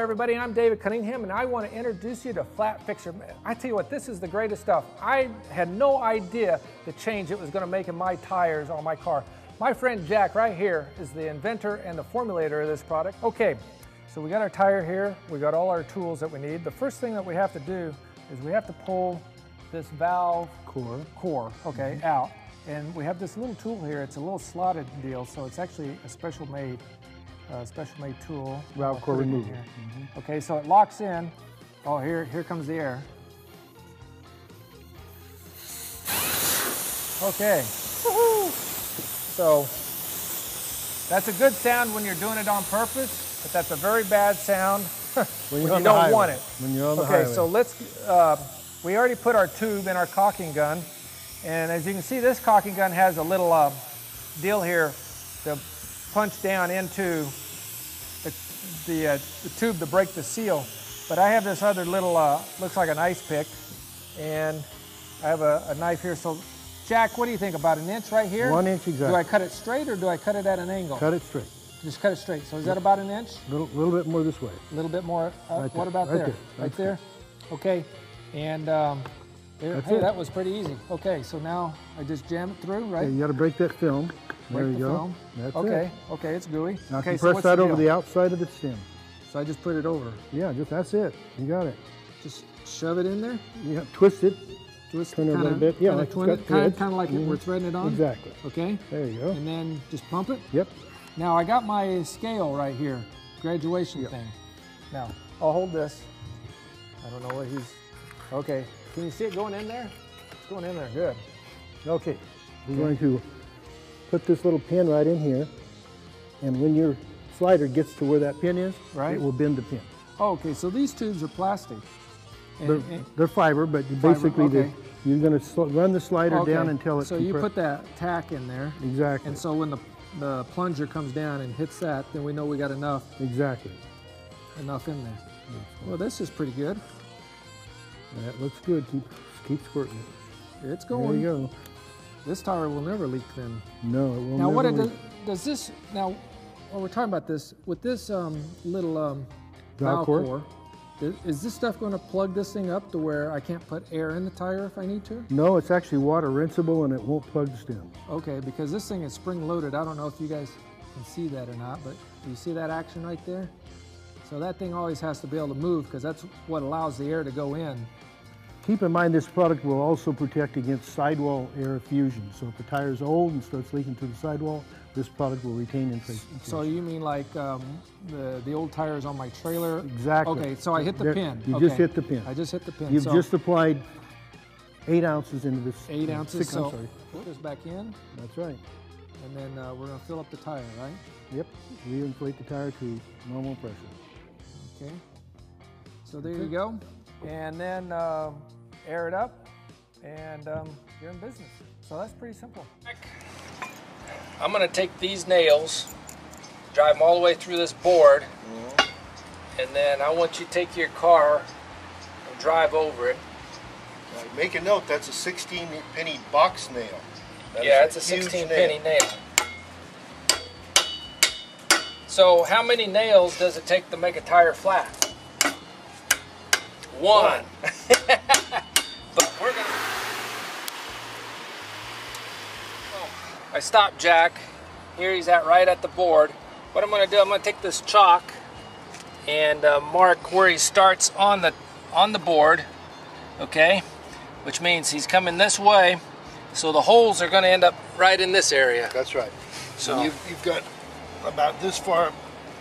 everybody, I'm David Cunningham and I want to introduce you to Flat Fixer. I tell you what, this is the greatest stuff. I had no idea the change it was going to make in my tires on my car. My friend Jack right here is the inventor and the formulator of this product. Okay, so we got our tire here, we got all our tools that we need. The first thing that we have to do is we have to pull this valve core out. And we have this little tool here, it's a little slotted deal, so it's actually a special made tool. Valve core removal. Okay, so it locks in. Oh, here comes the air. Okay. Woohoo! So that's a good sound when you're doing it on purpose, but that's a very bad sound when you don't want it. When you're on the highway. Okay, so let's. We already put our tube in our caulking gun, and as you can see, this caulking gun has a little deal here to punch down into the tube to break the seal. But I have this other little, looks like an ice pick, and I have a knife here. So, Jack, what do you think, about an inch right here? 1 inch exactly. Do I cut it straight or do I cut it at an angle? Cut it straight. Just cut it straight. So is that about an inch? A little bit more this way. A little bit more. Right what about there? Right there? Okay. And hey, that was pretty easy. Okay, so now I just jam it through, right? Okay, you got to break that film. There you go. Film. That's okay. it. Okay, it's gooey. Now okay, press that over the outside of the stem. So I just put it over. Yeah, that's it. You got it. Just shove it in there. Yeah, twist it. Turn it a little bit. Yeah, kind of like we're threading it on. Exactly. Okay. There you go. And then just pump it. Yep. Now I got my scale right here, graduation thing. Now I'll hold this. I don't know what he's. Okay. Can you see it going in there? It's going in there. Good. Okay. We're going to put this little pin right in here, and when your slider gets to where that pin is, it will bend the pin. Oh, okay, so these tubes are plastic. They're fiber, but basically you're going to run the slider down until it's so you put that tack in there. Exactly. And so when the plunger comes down and hits that, then we know we got enough. Exactly. Enough in there. Well, this is pretty good. That looks good. Keep squirting it. It's going. There you go. This tire will never leak then. No, it will now, never leak. Does this, now, while we're talking about this, with this little valve core, is this stuff going to plug this thing up to where I can't put air in the tire if I need to? No, it's actually water rinsable and it won't plug the stem. Okay, because this thing is spring loaded. I don't know if you guys can see that or not, but do you see that action right there? So that thing always has to be able to move because that's what allows the air to go in. Keep in mind this product will also protect against sidewall air effusion. So if the tire is old and starts leaking to the sidewall, this product will retain inflation. So you mean like the old tires on my trailer? Exactly. Okay, so I hit the pin. You just hit the pin. I just hit the pin. You've just applied 8 ounces into this. 8 ounces. 6, I'm sorry. Put this back in. That's right. And then we're going to fill up the tire, right? Yep. Reinflate the tire to normal pressure. Okay. So there you go. And then air it up, and you're in business. So that's pretty simple. I'm going to take these nails, drive them all the way through this board, and then I want you to take your car and drive over it. Now, make a note, that's a 16-penny box nail. Yeah, it's a 16-penny nail. So how many nails does it take to make a tire flat? One. But we're gonna. I stopped Jack. Here he's at right at the board. What I'm going to do, I'm going to take this chalk and mark where he starts on the board. Okay, which means he's coming this way. So the holes are going to end up right in this area. That's right. So you've got about this far.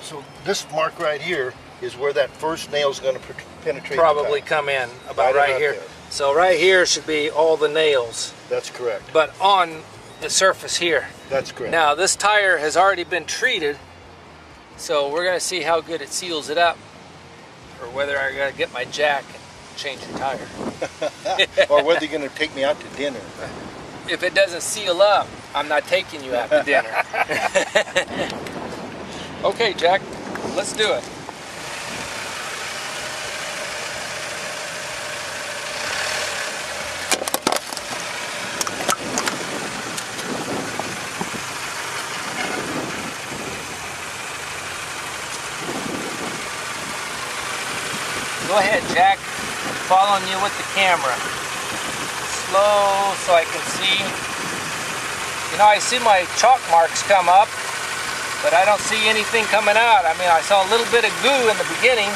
So this mark right here is where that first nail is going to penetrate. Probably come in about right here. There. So right here should be all the nails. That's correct. But on the surface here. That's correct. Now this tire has already been treated, so we're going to see how good it seals it up, or whether I got to get my jack and change the tire. Or whether you're going to take me out to dinner. If it doesn't seal up, I'm not taking you out to dinner. Okay, Jack, let's do it. Jack, I'm following you with the camera. Slow so I can see. You know, I see my chalk marks come up, but I don't see anything coming out. I mean, I saw a little bit of goo in the beginning.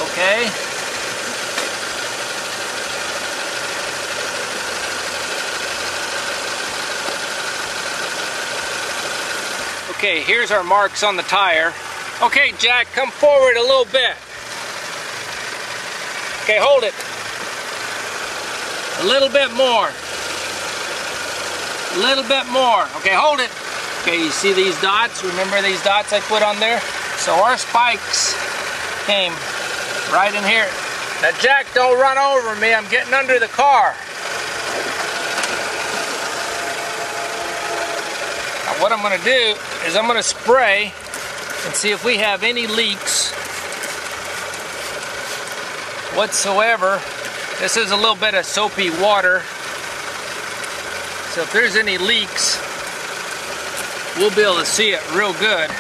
Okay. Okay, here's our marks on the tire. Okay, Jack, come forward a little bit. Okay, hold it. A little bit more. A little bit more. Okay, hold it. Okay, you see these dots? Remember these dots I put on there? So our spikes came right in here. Now, Jack, don't run over me. I'm getting under the car. Now, what I'm going to do is I'm going to spray and see if we have any leaks whatsoever. This is a little bit of soapy water. So if there's any leaks, we'll be able to see it real good.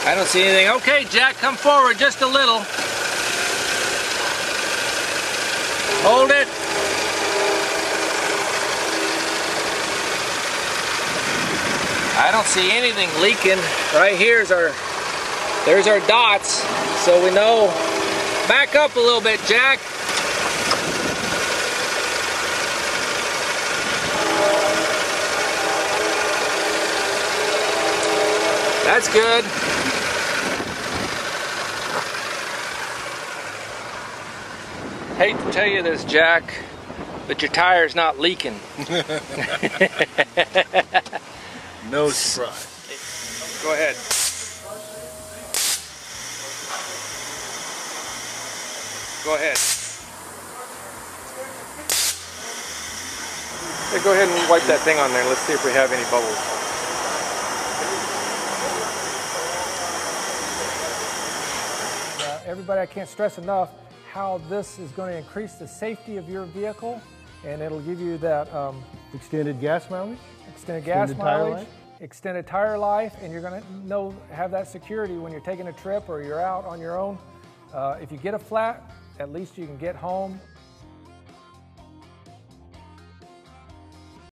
I don't see anything. Okay, Jack, come forward just a little. Hold it. I don't see anything leaking. Right here's there's our dots, so we know. Back up a little bit, Jack. That's good. Hate to tell you this, Jack, but your tire's not leaking. No surprise. Go ahead. Go ahead. Hey, go ahead and wipe that thing on there. Let's see if we have any bubbles. Everybody, I can't stress enough how this is going to increase the safety of your vehicle, and it'll give you that Extended gas mileage? extended gas Extended tire mileage, life? extended tire life, and you're going to have that security when you're taking a trip or you're out on your own. If you get a flat, at least you can get home